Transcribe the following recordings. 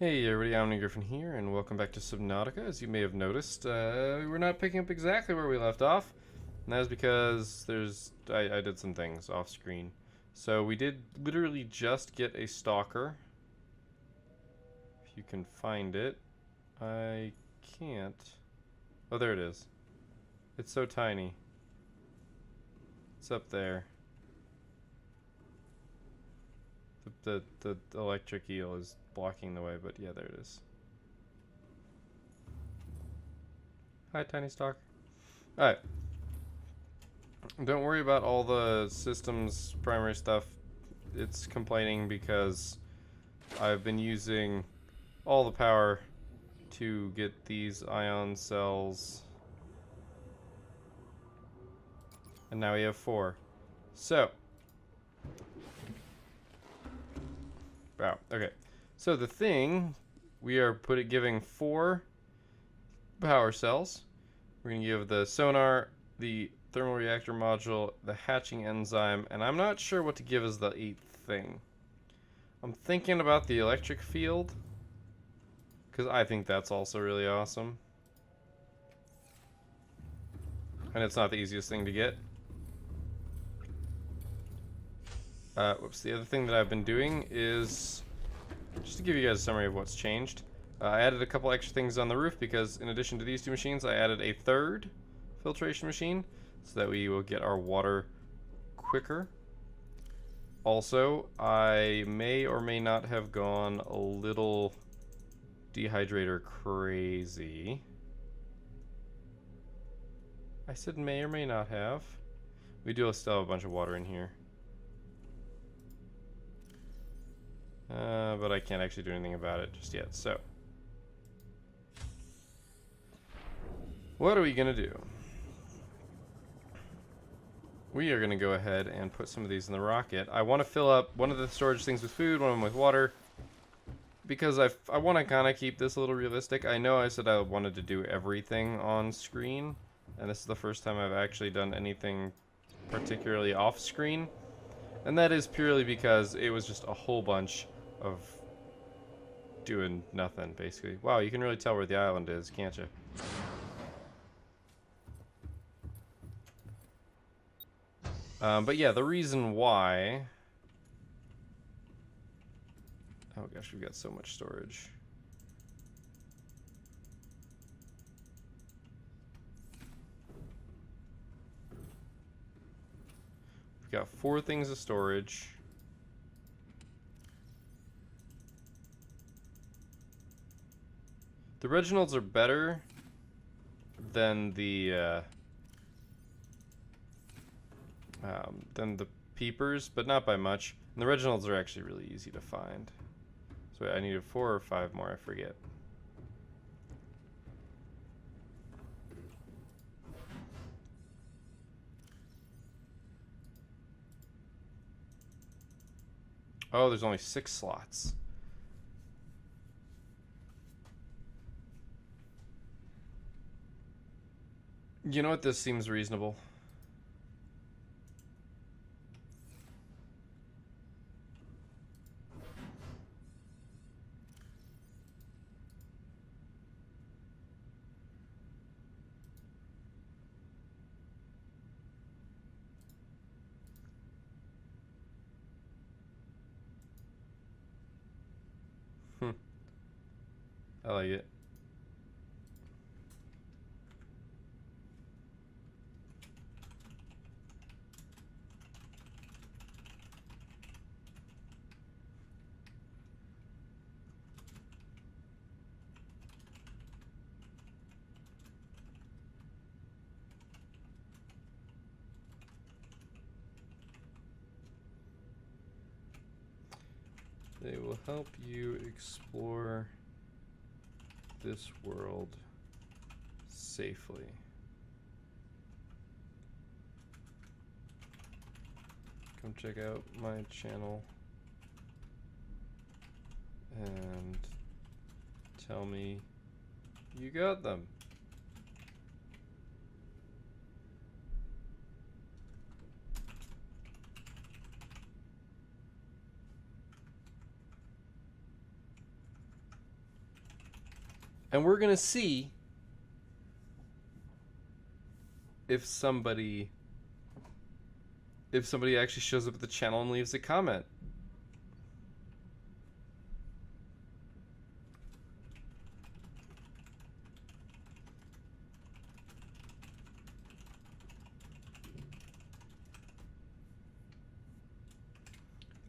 Hey everybody, I'm Griffin here, and welcome back to Subnautica. As you may have noticed, we're not picking up exactly where we left off, and that is because I did some things off screen. So we did literally just get a stalker. If you can find it. I can't. Oh, there it is. It's so tiny. It's up there. The electric eel is blocking the way, but yeah, there it is. Hi, tiny stalker. Alright. Don't worry about all the system's primary stuff. It's complaining because I've been using all the power to get these ion cells. And now we have 4. So. Wow, okay. So the thing, we are giving 4 power cells. We're going to give the sonar, the thermal reactor module, the hatching enzyme, and I'm not sure what to give as the 8th thing. I'm thinking about the electric field, because I think that's also really awesome. And it's not the easiest thing to get. Whoops, the other thing that I've been doing is, just to give you guys a summary of what's changed, I added a couple extra things on the roof because in addition to these 2 machines, I added a 3rd filtration machine so that we will get our water quicker. Also, I may or may not have gone a little dehydrator crazy. I said may or may not have. We do still have a bunch of water in here. But I can't actually do anything about it just yet, so. What are we gonna do? We are gonna go ahead and put some of these in the rocket. I want to fill up one of the storage things with food, one of them with water, because I want to kind of keep this a little realistic. I know I said I wanted to do everything on screen, and this is the first time I've actually done anything particularly off screen, and that is purely because it was just a whole bunch of doing nothing, basically. Wow, you can really tell where the island is, can't you? But yeah, the reason why... Oh gosh, we've got so much storage. We've got 4 things of storage. The Reginalds are better than the Peepers, but not by much. And the Reginalds are actually really easy to find. So I needed 4 or 5 more, I forget. Oh, there's only 6 slots. You know what? This seems reasonable. I like it. They will help you explore this world safely. Come check out my channel and tell me you got them. And we're gonna see if somebody actually shows up at the channel and leaves a comment.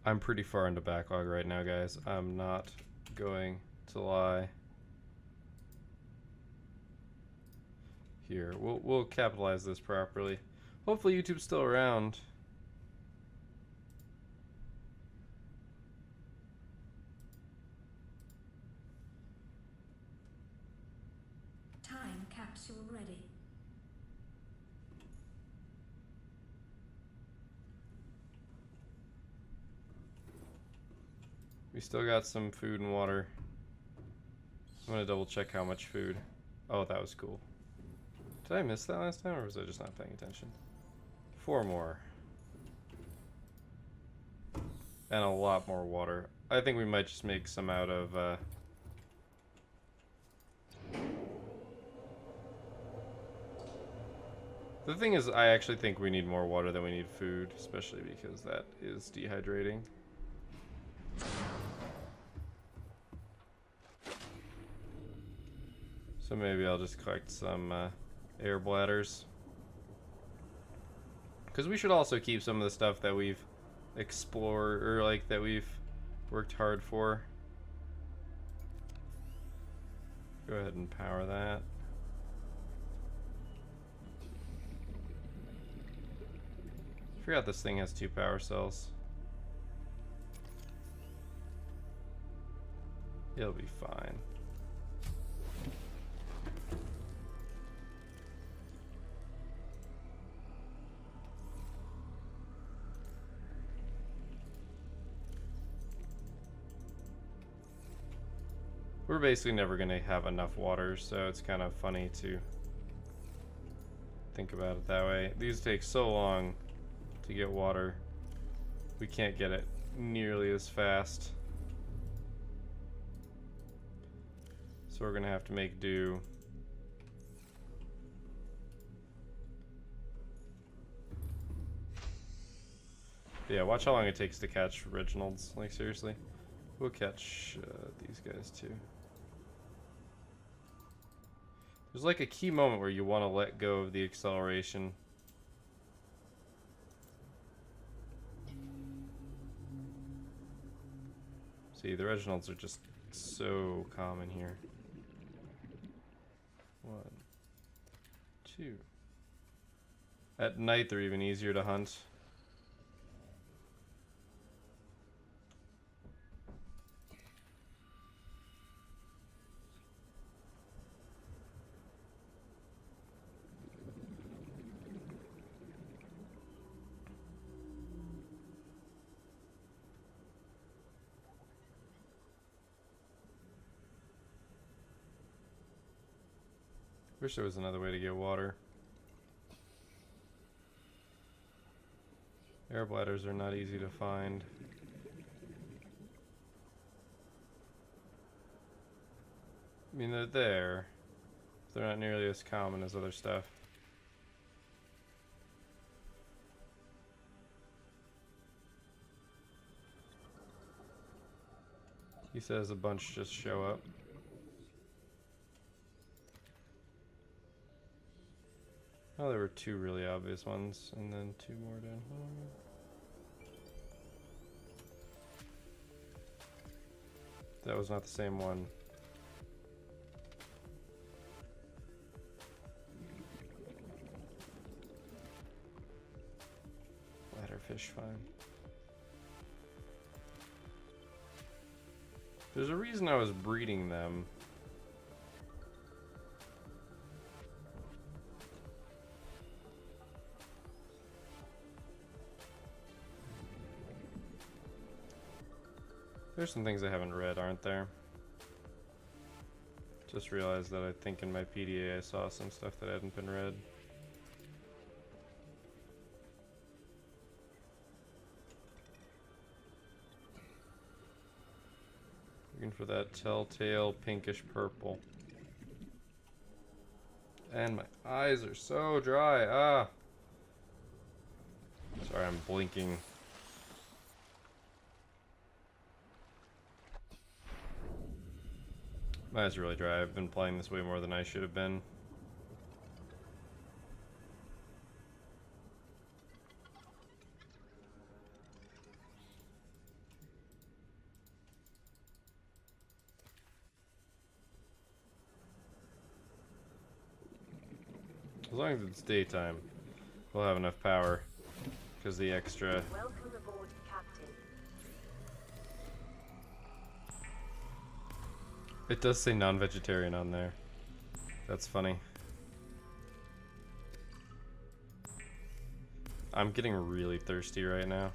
I'm pretty far into backlog right now, guys. I'm not going to lie. Here, we'll capitalize this properly. Hopefully YouTube's still around. Time capsule ready. We still got some food and water. I'm gonna double check how much food. Oh, that was cool. Did I miss that last time, or was I just not paying attention? 4 more. And a lot more water. I think we might just make some out of, The thing is, I actually think we need more water than we need food, especially because that is dehydrating. So maybe I'll just collect some air bladders. Because we should also keep some of the stuff that we've explored, or like that we've worked hard for. Go ahead and power that. Forgot this thing has 2 power cells. It'll be fine. We're basically never going to have enough water, so it's kind of funny to think about it that way. These take so long to get water. We can't get it nearly as fast. So we're going to have to make do. But yeah, watch how long it takes to catch Reginalds. Like, seriously. We'll catch these guys too. There's like a key moment where you want to let go of the acceleration. See, the Reginalds are just so common here. 1, 2. At night, they're even easier to hunt. Wish there was another way to get water. Air bladders are not easy to find. I mean, they're there. They're not nearly as common as other stuff. He says a bunch just show up. Oh, there were 2 really obvious ones, and then 2 more down here. That was not the same one. Ladderfish, fine. There's a reason I was breeding them. There's some things I haven't read, aren't there? Just realized that I think in my PDA I saw some stuff that hadn't been read. Looking for that telltale pinkish purple. And my eyes are so dry. Ah. Sorry, I'm blinking. My eyes are really dry. I've been playing this way more than I should have been. As long as it's daytime, we'll have enough power. Because the extra... Welcome aboard, Captain. It does say non-vegetarian on there. That's funny. I'm getting really thirsty right now.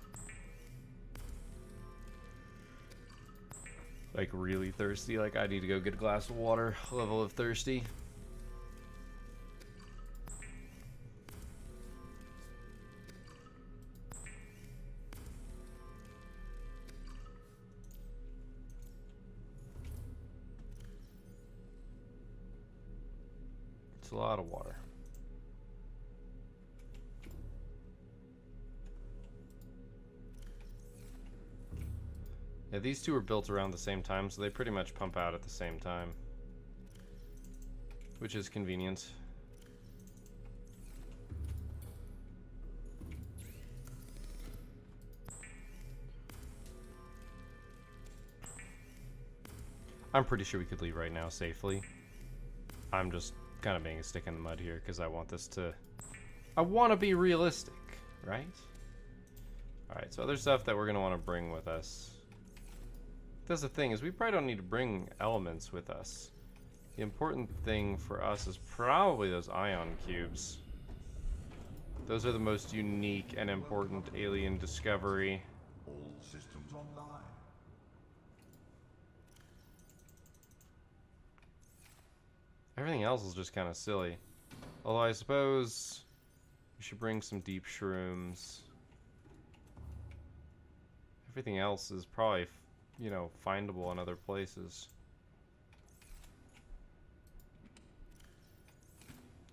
Like really thirsty. Like I need to go get a glass of water. Level of thirsty. It's a lot of water. Yeah, these two were built around the same time, so they pretty much pump out at the same time. Which is convenient. I'm pretty sure we could leave right now safely. I'm just kind of being a stick in the mud here because I want this to... I want to be realistic, right? Alright, so other stuff that we're going to want to bring with us. That's the thing, is we probably don't need to bring elements with us. The important thing for us is probably those ion cubes. Those are the most unique and important alien discovery. All systems online. Everything else is just kind of silly. Although I suppose we should bring some deep shrooms. Everything else is probably, you know, findable in other places.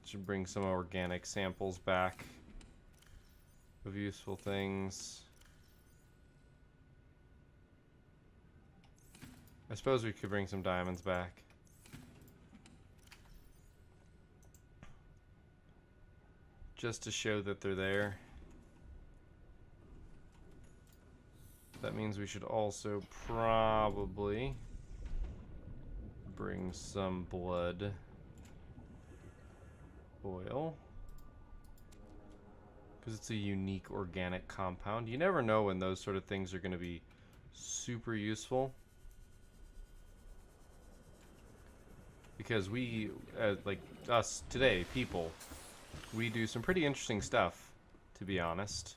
Should bring some organic samples back of useful things. I suppose we could bring some diamonds back. Just to show that they're there. That means we should also probably bring some blood oil. Because it's a unique organic compound. You never know when those sort of things are going to be super useful. Because we, like us today, people, we do some pretty interesting stuff, to be honest.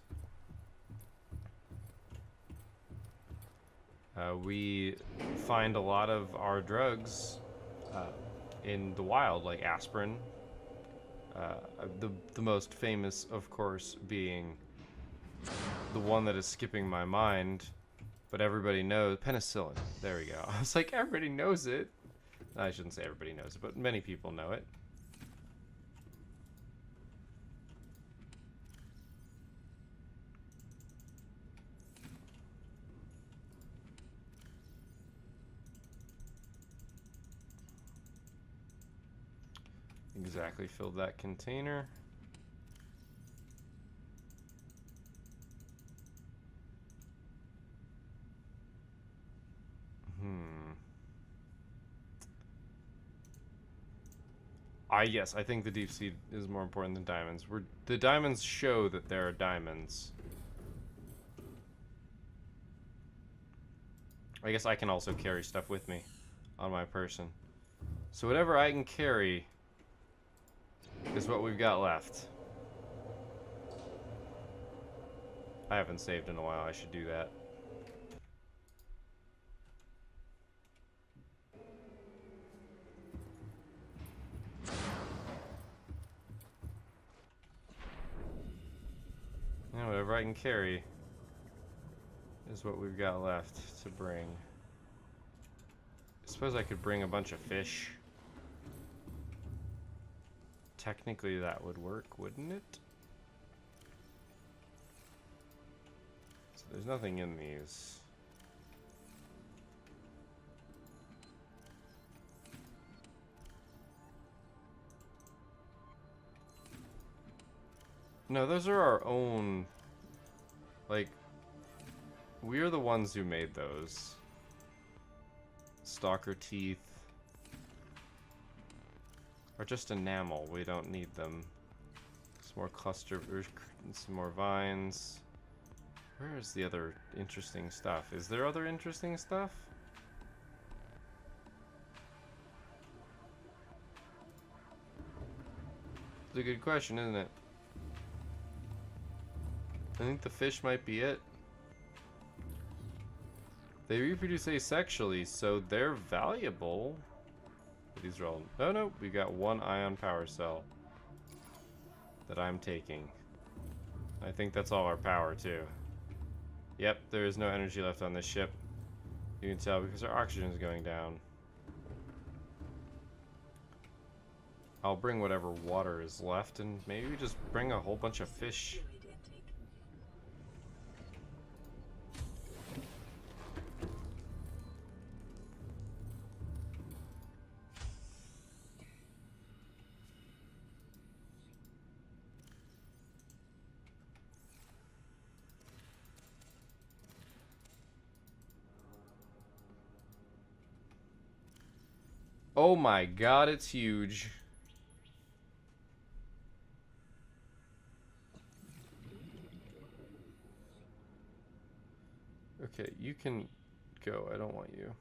We find a lot of our drugs in the wild, like aspirin. The most famous, of course, being the one that is skipping my mind, but everybody knows, penicillin. There we go. I was like, everybody knows it. I shouldn't say everybody knows it, but many people know it. Exactly filled that container. Yes, I think the deep sea is more important than diamonds. The diamonds show that there are diamonds. I guess I can also carry stuff with me on my person. So whatever I can carry is what we've got left. I haven't saved in a while. I should do that. Yeah, whatever I can carry is what we've got left to bring. I suppose I could bring a bunch of fish. technically that would work, wouldn't it? So there's nothing in these. No, those are our own. Like, we're the ones who made those. Stalker teeth. Are just enamel. We don't need them. Some more cluster, some more vines. Where is the other interesting stuff? Is there other interesting stuff? It's a good question, isn't it? I think the fish might be it. They reproduce asexually, so they're valuable. These are all... Oh no, we got one ion power cell that I'm taking. I think that's all our power too. Yep, there is no energy left on this ship. You can tell because our oxygen is going down. I'll bring whatever water is left and maybe just bring a whole bunch of fish. Oh my god, it's huge. Okay, you can go. I don't want you.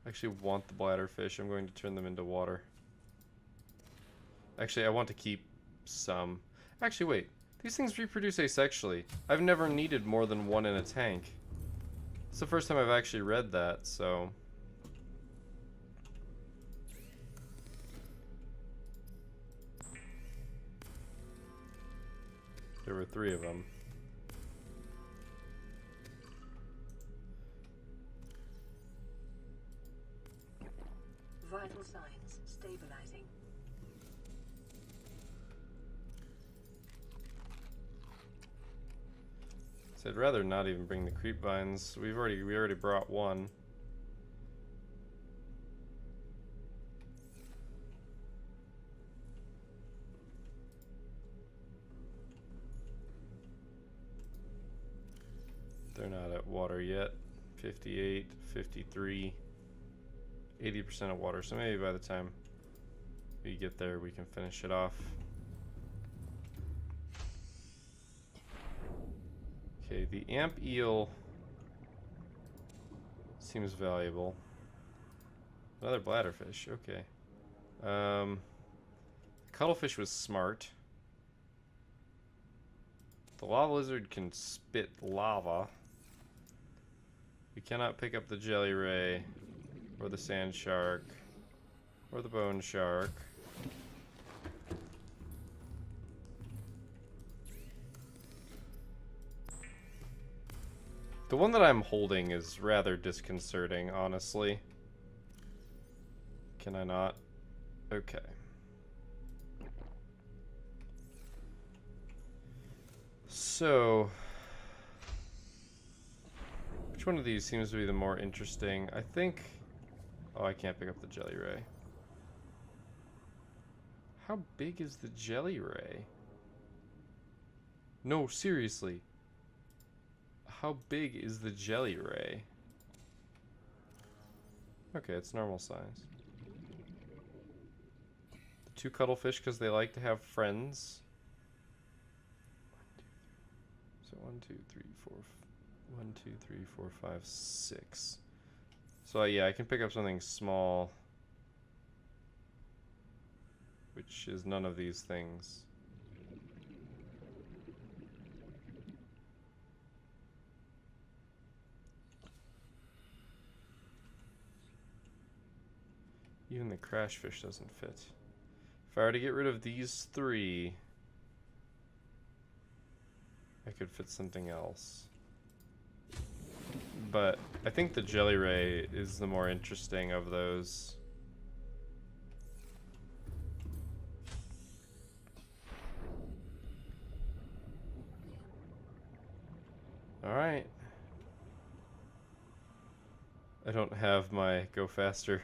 I actually want the bladderfish. I'm going to turn them into water. Actually, I want to keep some. Actually, wait. These things reproduce asexually. I've never needed more than one in a tank. It's the first time I've actually read that, so... There were 3 of them. Vital signs stabilizing. So I'd rather not even bring the creep vines. We already brought one. They're not at water yet. 58, 53, 80% of water. So maybe by the time we get there, we can finish it off. Okay, the amp eel seems valuable. Another bladderfish, okay. Cuttlefish was smart. The lava lizard can spit lava. We cannot pick up the jelly ray, or the sand shark, or the bone shark. The one that I'm holding is rather disconcerting, honestly. Can I not? Okay. So, which one of these seems to be the more interesting? I think... Oh, I can't pick up the jelly ray. How big is the jelly ray? No, seriously. How big is the jelly ray? Okay, it's normal size. The 2 cuttlefish because they like to have friends. 1, 2, 3, 4. 1, 2, 3, 4, 5, 6. So yeah, I can pick up something small, which is none of these things. Even the crash fish doesn't fit. If I were to get rid of these 3, I could fit something else. But I think the jelly ray is the more interesting of those. Alright. I don't have my go faster.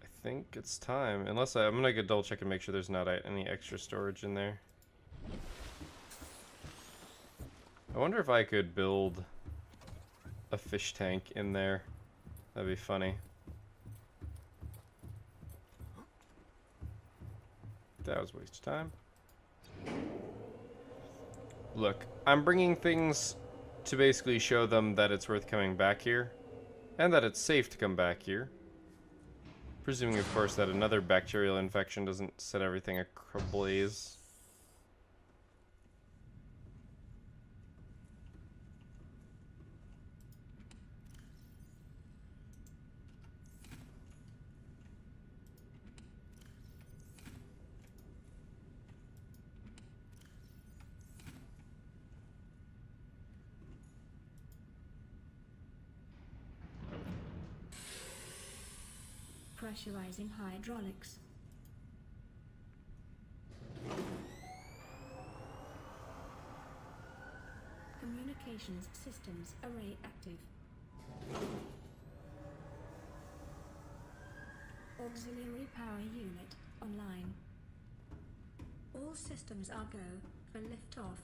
I think it's time. Unless I'm gonna go double check and make sure there's not any extra storage in there. I wonder if I could build a fish tank in there. That'd be funny. That was a waste of time. Look, I'm bringing things to basically show them that it's worth coming back here. And that it's safe to come back here. Presuming, of course, that another bacterial infection doesn't set everything ablaze. Pressurizing hydraulics. Communications systems array active. Auxiliary power unit online. All systems are go for liftoff.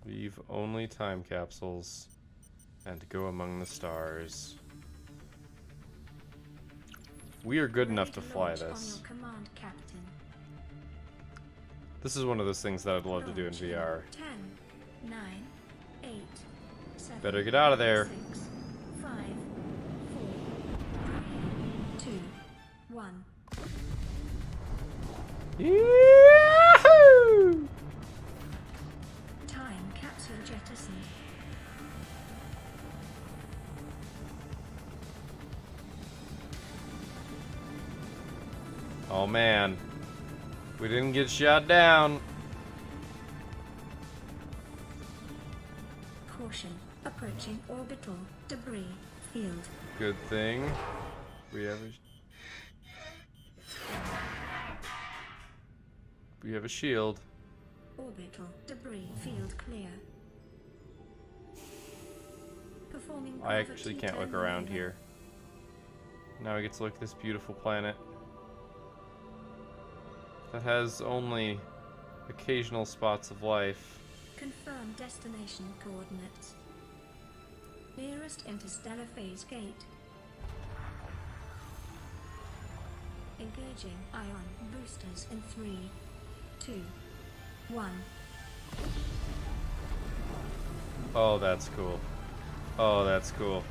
Leave only time capsules and go among the stars. We are good enough to fly this. Command, Captain. This is one of those things that I'd love to do in VR. 10, 9, 8, 7, Better get out of there. 6, 5, 4, 3, 2, 1. Yahoo! Time capsule jettison. Oh man, we didn't get shot down. Caution, approaching orbital debris field. Good thing we have a shield. Orbital debris field clear. Performing I actually can't look gravity around maneuver. here. Now we get to look at this beautiful planet that has only occasional spots of life. Confirm destination coordinates. Nearest interstellar phase gate. Engaging ion boosters in 3, 2, 1. Oh, that's cool. Oh, that's cool.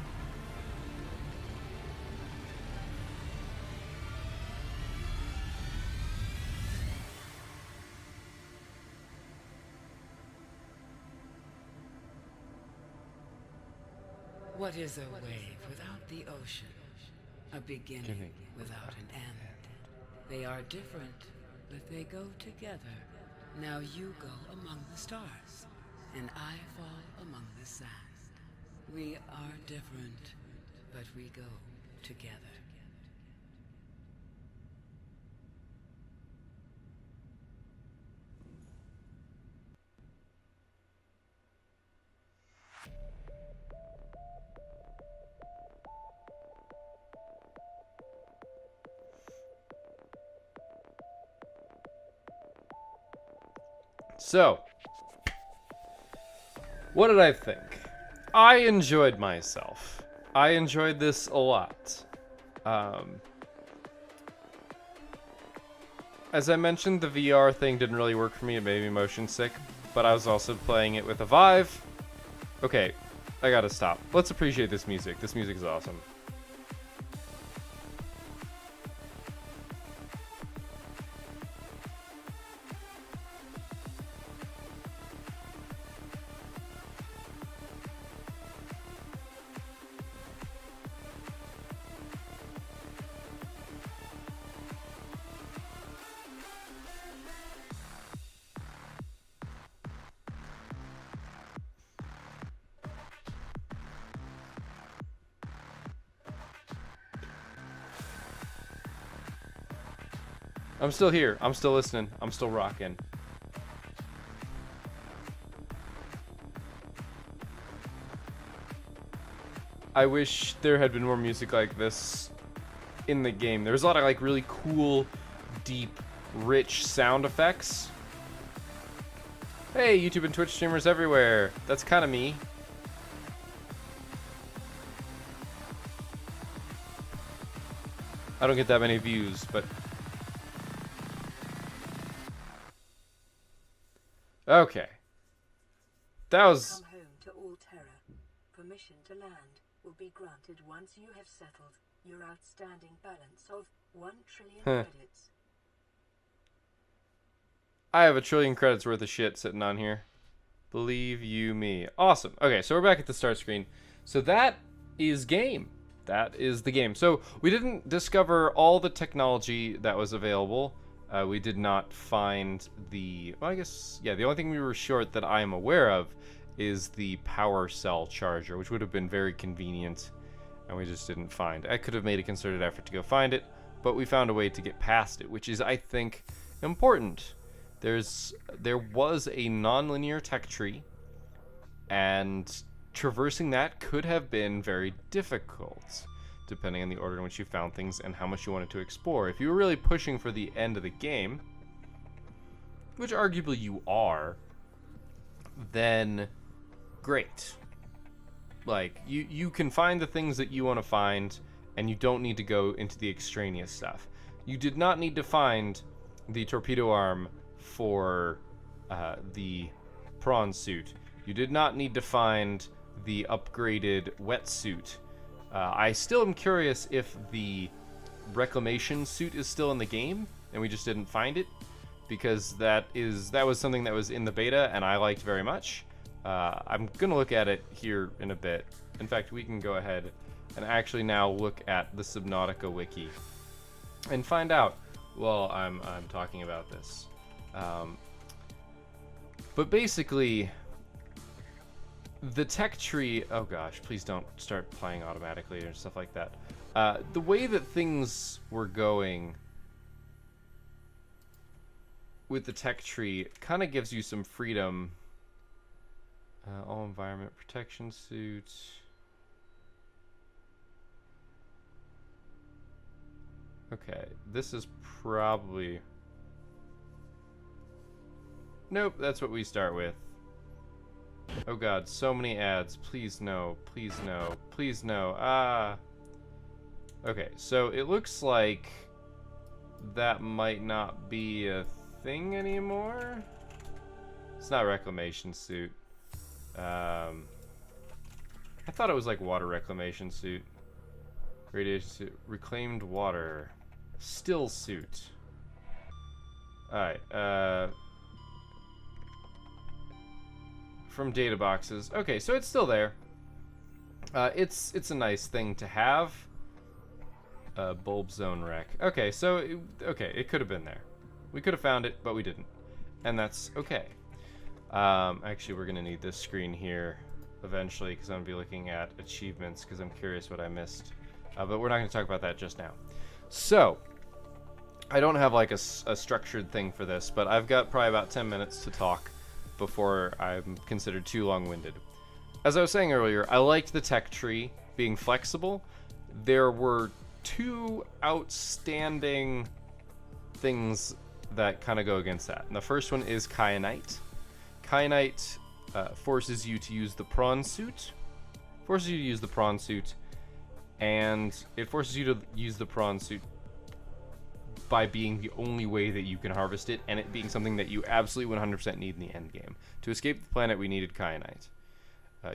What is a wave without the ocean? A beginning without an end. They are different, but they go together. Now you go among the stars, and I fall among the sand. We are different, but we go together. So, what did I think? I enjoyed myself. I enjoyed this a lot. As I mentioned, the VR thing didn't really work for me. It made me motion sick, but I was also playing it with a Vive. Okay, I gotta stop. Let's appreciate this music. This music is awesome. I'm still here. I'm still listening. I'm still rocking. I wish there had been more music like this in the game. There's a lot of like really cool, deep, rich sound effects. Hey, YouTube and Twitch streamers everywhere. That's kind of me. I don't get that many views, but... Okay. That was... Come home to Alterra. Permission to land will be granted once you have settled your outstanding balance of 1 trillion credits. I have 1 trillion credits worth of shit sitting on here. Believe you me. Awesome. Okay, so we're back at the start screen. So that is game. That is the game. So we didn't discover all the technology that was available. We did not find the... Well, I guess... Yeah, the only thing we were short that I am aware of is the power cell charger, which would have been very convenient, and we just didn't find. I could have made a concerted effort to go find it, but we found a way to get past it, which is, I think, important. There was a non-linear tech tree, and traversing that could have been very difficult, depending on the order in which you found things and how much you wanted to explore. If you were really pushing for the end of the game, which arguably you are, then great. Like, you can find the things that you want to find, and you don't need to go into the extraneous stuff. You did not need to find the torpedo arm for the prawn suit. You did not need to find the upgraded wetsuit. I still am curious if the reclamation suit is still in the game, and we just didn't find it, because that was something that was in the beta, and I liked very much. I'm gonna look at it here in a bit. In fact, we can go ahead and actually now look at the Subnautica wiki and find out while I'm talking about this. But basically, the tech tree... Oh gosh, please don't start playing automatically or stuff like that. The way that things were going with the tech tree kind of gives you some freedom. All environment protection suits. Okay, this is probably... Nope, that's what we start with. Oh god, so many ads. Please no, please no, please no. Ah. Okay, so it looks like that might not be a thing anymore. It's not reclamation suit. I thought it was like water reclamation suit. Radiation suit. Reclaimed water. Still suit. Alright, from data boxes. Okay, so it's still there. It's a nice thing to have. Bulb zone wreck. Okay, so it could have been there. We could have found it, but we didn't, and that's okay. Actually, we're gonna need this screen here eventually because I'm gonna be looking at achievements because I'm curious what I missed. But we're not gonna talk about that just now. So I don't have like a structured thing for this, but I've got probably about 10 minutes to talk before I'm considered too long-winded. As I was saying earlier, I liked the tech tree being flexible. There were two outstanding things that kind of go against that. And the first one is kyanite. Kyanite forces you to use the prawn suit. And it forces you to use the prawn suit by being the only way that you can harvest it, and it being something that you absolutely 100% need in the end game. To escape the planet, we needed kyanite.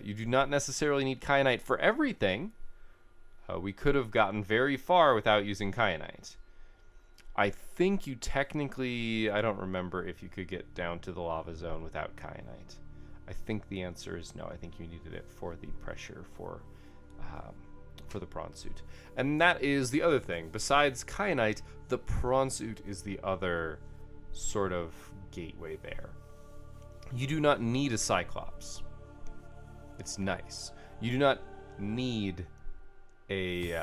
You do not necessarily need kyanite for everything. We could have gotten very far without using kyanite. I think you technically... I don't remember if you could get down to the lava zone without kyanite. I think the answer is no. I think you needed it for the pressure for the prawn suit. And that is the other thing. Besides kyanite, the prawn suit is the other sort of gateway there. You do not need a Cyclops. It's nice. You do not need a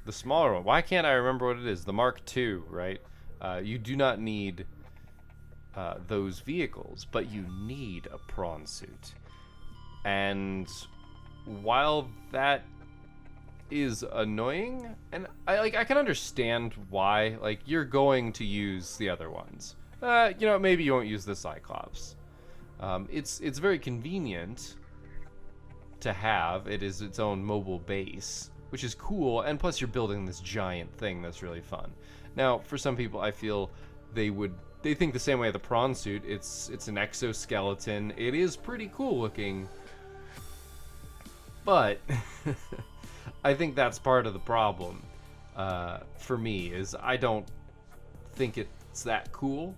the smaller one. Why can't I remember what it is? The Mark II, right? You do not need those vehicles, but you need a prawn suit. And while that is annoying, and I can understand why, like, you're going to use the other ones. You know, maybe you won't use the Cyclops. It's very convenient to have. It is its own mobile base, which is cool, and plus you're building this giant thing that's really fun. Now, for some people, I feel they think the same way of the prawn suit. It's an exoskeleton. It is pretty cool looking, but I think that's part of the problem for me, is I don't think it's that cool.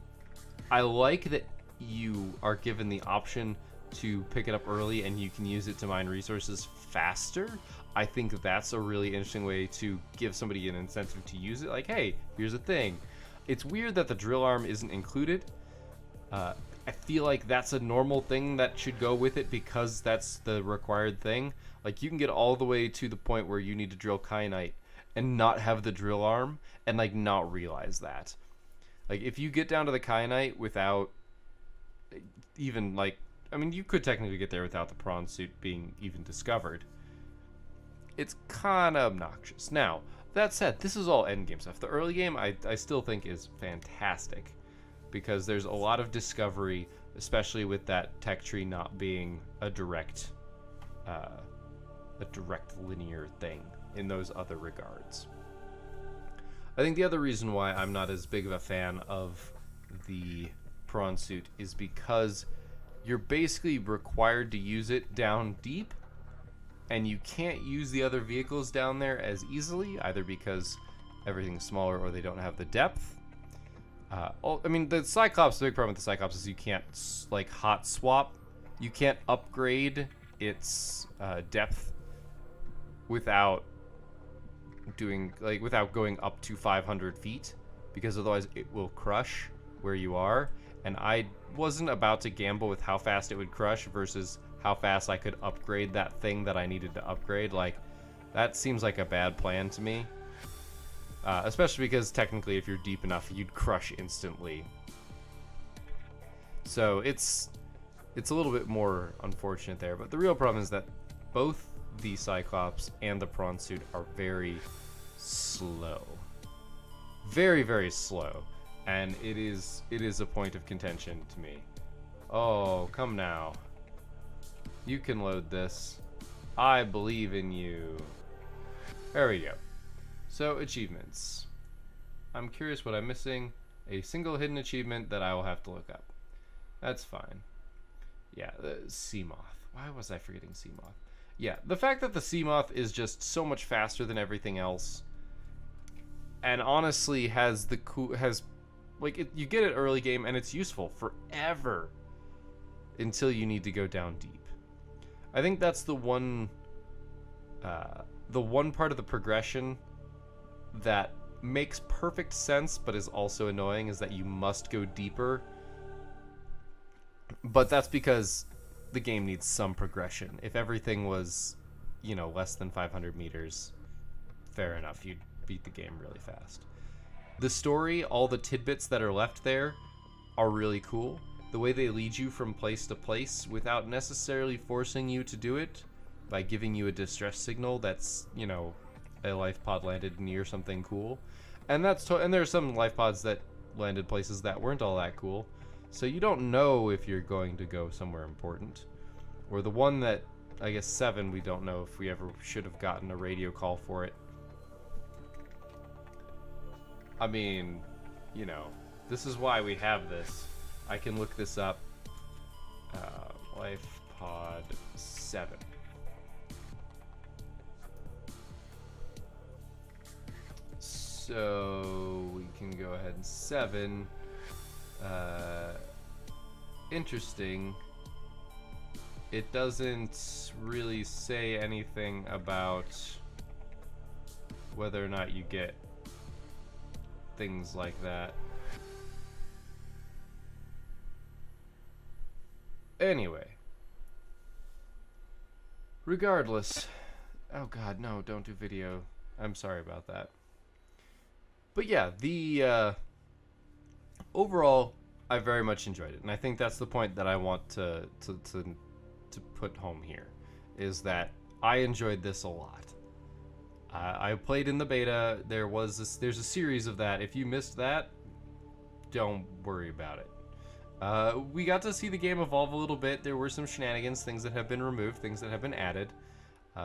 I like that you are given the option to pick it up early and you can use it to mine resources faster. I think that's a really interesting way to give somebody an incentive to use it. Like, hey, here's a thing. It's weird that the drill arm isn't included. I feel like that's a normal thing that should go with it because that's the required thing. Like, you can get all the way to the point where you need to drill kyanite and not have the drill arm and, like, not realize that. Like, if you get down to the kyanite without even, like, I mean, you could technically get there without the prawn suit being even discovered. It's kind of obnoxious. Now, that said, this is all endgame stuff. The early game, I still think is fantastic, because there's a lot of discovery, especially with that tech tree not being a direct linear thing in those other regards. I think the other reason why I'm not as big of a fan of the prawn suit is because you're basically required to use it down deep, and you can't use the other vehicles down there as easily, either because everything's smaller or they don't have the depth. I mean, the Cyclops, the big problem with the Cyclops is you can't, like, hot swap. You can't upgrade its depth without going up to 500 feet, because otherwise it will crush where you are. And I wasn't about to gamble with how fast it would crush versus how fast I could upgrade that thing that I needed to upgrade. Like, that seems like a bad plan to me. Especially because technically if you're deep enough, you'd crush instantly. So it's a little bit more unfortunate there. But the real problem is that both the Cyclops and the prawn suit are very slow. Very, very slow. And it is a point of contention to me. Oh, come now. You can load this. I believe in you. There we go. So, achievements. I'm curious what I'm missing. A single hidden achievement that I will have to look up. That's fine. Yeah, the Seamoth. Why was I forgetting Seamoth? Yeah, the fact that the Seamoth is just so much faster than everything else, and honestly you get it early game and it's useful forever until you need to go down deep. I think that's the one part of the progression that makes perfect sense but is also annoying, is that you must go deeper. But that's because the game needs some progression. If everything was, you know, less than 500 meters, fair enough, you'd beat the game really fast. The story, all the tidbits that are left there are really cool. The way they lead you from place to place without necessarily forcing you to do it, by giving you a distress signal that's, you know, a life pod landed near something cool. And and there are some life pods that landed places that weren't all that cool. So you don't know if you're going to go somewhere important. Or the one that, I guess 7, we don't know if we ever should have gotten a radio call for it. I mean, you know, this is why we have this. I can look this up. Life pod 7. So we can go ahead and 7. Interesting. It doesn't really say anything about whether or not you get things like that. Anyway. Regardless. Oh god, no, don't do video. I'm sorry about that. But yeah, the overall, I very much enjoyed it, and I think that's the point that I want to put home here, is that I enjoyed this a lot. I played in the beta. There's a series of that. If you missed that, don't worry about it. We got to see the game evolve a little bit. There were some shenanigans, things that have been removed, things that have been added.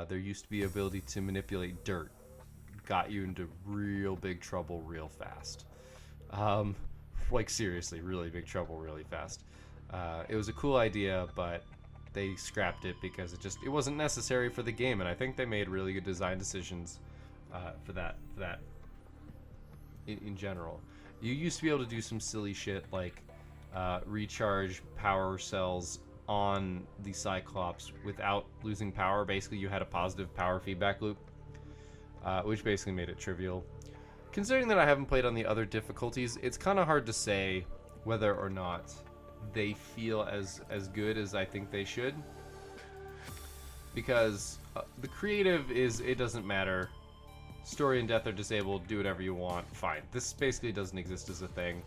There used to be ability to manipulate dirt. Got you into real big trouble real fast. Like seriously, really big trouble really fast. It was a cool idea, but they scrapped it because it wasn't necessary for the game, and I think they made really good design decisions for that in general. You used to be able to do some silly shit like recharge power cells on the Cyclops without losing power. Basically, you had a positive power feedback loop, which basically made it trivial. Considering that I haven't played on the other difficulties, it's kind of hard to say whether or not they feel as good as I think they should. Because the creative is, it doesn't matter. Story and death are disabled, do whatever you want, fine. This basically doesn't exist as a thing.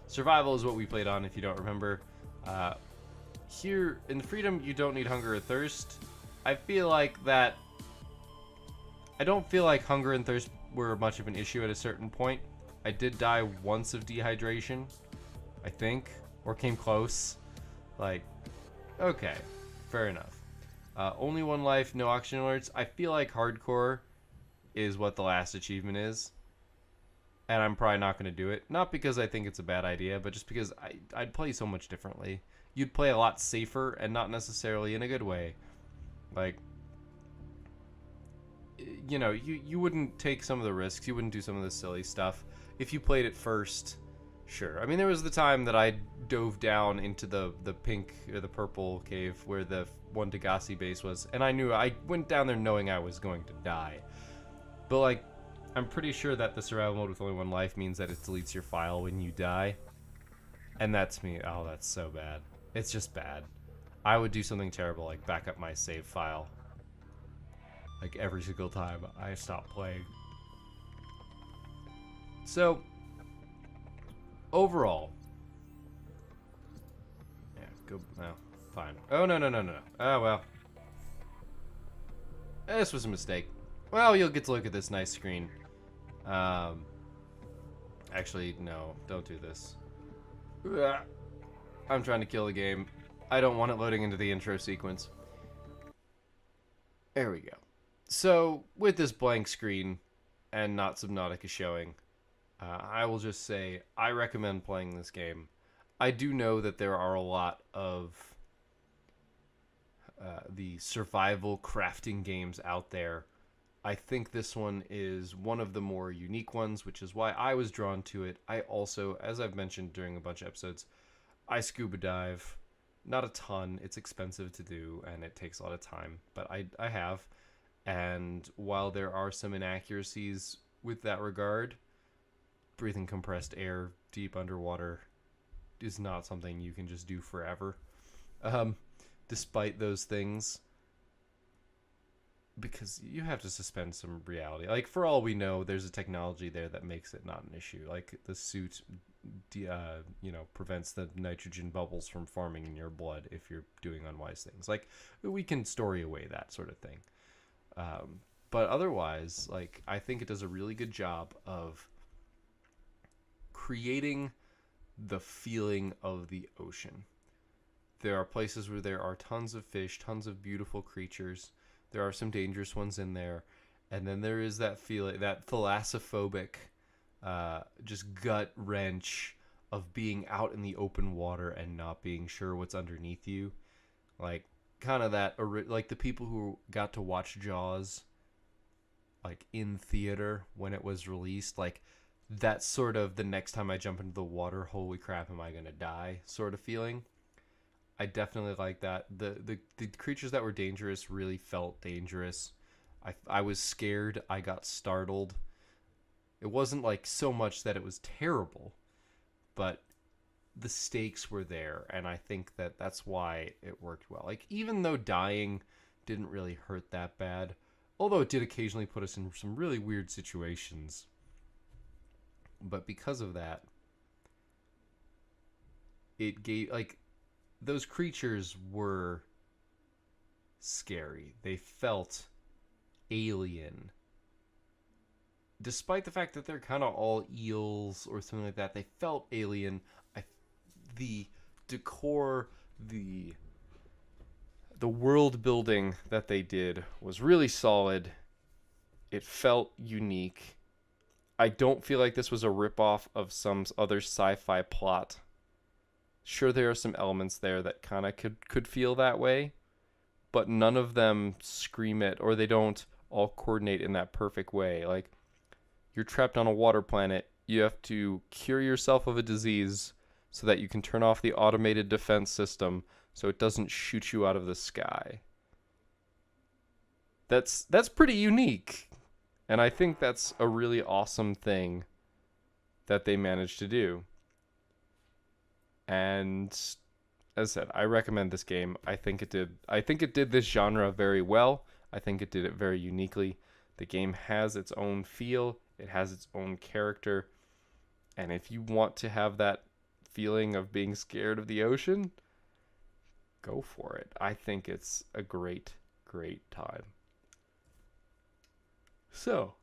Survival is what we played on, if you don't remember. Here, in Freedom, you don't need hunger or thirst. I feel like that... I don't feel like hunger and thirst were much of an issue at a certain point. I did die once of dehydration, I think, or came close. Like, okay, fair enough. Only one life, no oxygen alerts. I feel like hardcore is what the last achievement is, and I'm probably not going to do it. Not because I think it's a bad idea, but just because I'd play so much differently. You'd play a lot safer, and not necessarily in a good way. Like, you know, you wouldn't take some of the risks, you wouldn't do some of the silly stuff. If you played it first, sure. I mean, there was the time that I dove into the pink or the purple cave where the one Degassi base was, and I went down there knowing I was going to die. But, like, I'm pretty sure that the survival mode with only one life means that it deletes your file when you die. And that's me. Oh, that's so bad. It's just bad. I would do something terrible, like back up my save file. Like, every single time I stop playing. So, overall. Yeah, go, no, fine. Oh, no. Oh, well. This was a mistake. Well, you'll get to look at this nice screen. Actually, no, don't do this. I'm trying to kill the game. I don't want it loading into the intro sequence. There we go. So, with this blank screen and not Subnautica showing, I will just say I recommend playing this game. I do know that there are a lot of the survival crafting games out there. I think this one is one of the more unique ones, which is why I was drawn to it. I also, as I've mentioned during a bunch of episodes, I scuba dive. Not a ton. It's expensive to do, and it takes a lot of time. But I have. And while there are some inaccuracies with that regard, breathing compressed air deep underwater is not something you can just do forever. Despite those things. Because you have to suspend some reality. Like, for all we know, there's a technology there that makes it not an issue. Like, the suit, prevents the nitrogen bubbles from forming in your blood if you're doing unwise things. Like, we can story away that sort of thing. But otherwise, like, I think it does a really good job of creating the feeling of the ocean. There are places where there are tons of fish, tons of beautiful creatures. There are some dangerous ones in there. And then there is that feeling, that thalassophobic, just gut wrench of being out in the open water and not being sure what's underneath you. Like, kind of that, like the people who got to watch Jaws, like, in theater when it was released, like, that sort of the next time I jump into the water, holy crap, am I going to die sort of feeling. I definitely like that. The creatures that were dangerous really felt dangerous. I was scared. I got startled. It wasn't like so much that it was terrible, but the stakes were there, and I think that that's why it worked well. Like, even though dying didn't really hurt that bad, Although it did occasionally put us in some really weird situations. But because of that, it gave, like, those creatures were scary. They felt alien. Despite the fact that they're kind of all eels or something like that, they felt alien. The decor, the world building that they did was really solid. It felt unique. I don't feel like this was a ripoff of some other sci-fi plot. Sure, there are some elements there that kind of could feel that way, but none of them scream it, or they don't all coordinate in that perfect way. Like, you're trapped on a water planet. You have to cure yourself of a disease so that you can turn off the automated defense system so it doesn't shoot you out of the sky. That's pretty unique. And I think that's a really awesome thing that they managed to do. And as I said, I recommend this game. I think it did this genre very well. I think it did it very uniquely. The game has its own feel. It has its own character. And if you want to have that feeling of being scared of the ocean, go for it. I think it's a great, great time. So,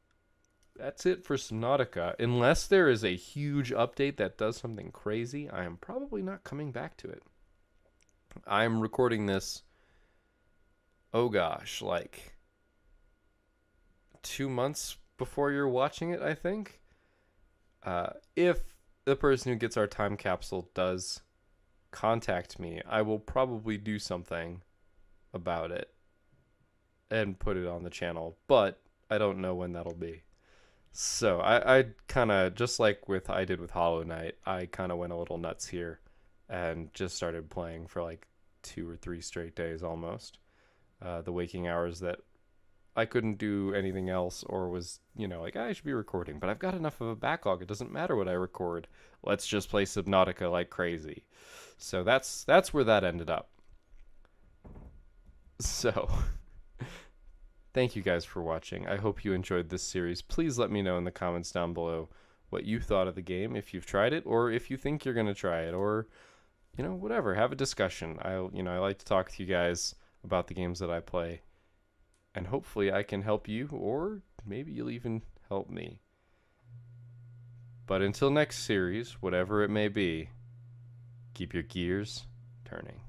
that's it for Subnautica. Unless there is a huge update that does something crazy, I am probably not coming back to it. I'm recording this, oh gosh, like 2 months before you're watching it, I think. If the person who gets our time capsule does contact me, I will probably do something about it and put it on the channel, but I don't know when that'll be. So I kind of, just like I did with Hollow Knight, I kind of went a little nuts here and just started playing for like 2 or 3 straight days almost. The waking hours that I couldn't do anything else, or was, like, I should be recording, but I've got enough of a backlog. It doesn't matter what I record. Let's just play Subnautica like crazy. So that's where that ended up. So, thank you guys for watching. I hope you enjoyed this series. Please let me know in the comments down below what you thought of the game, if you've tried it, or if you think you're going to try it, or, whatever. Have a discussion. I like to talk to you guys about the games that I play. And hopefully I can help you, or maybe you'll even help me. But until next series, whatever it may be, keep your gears turning.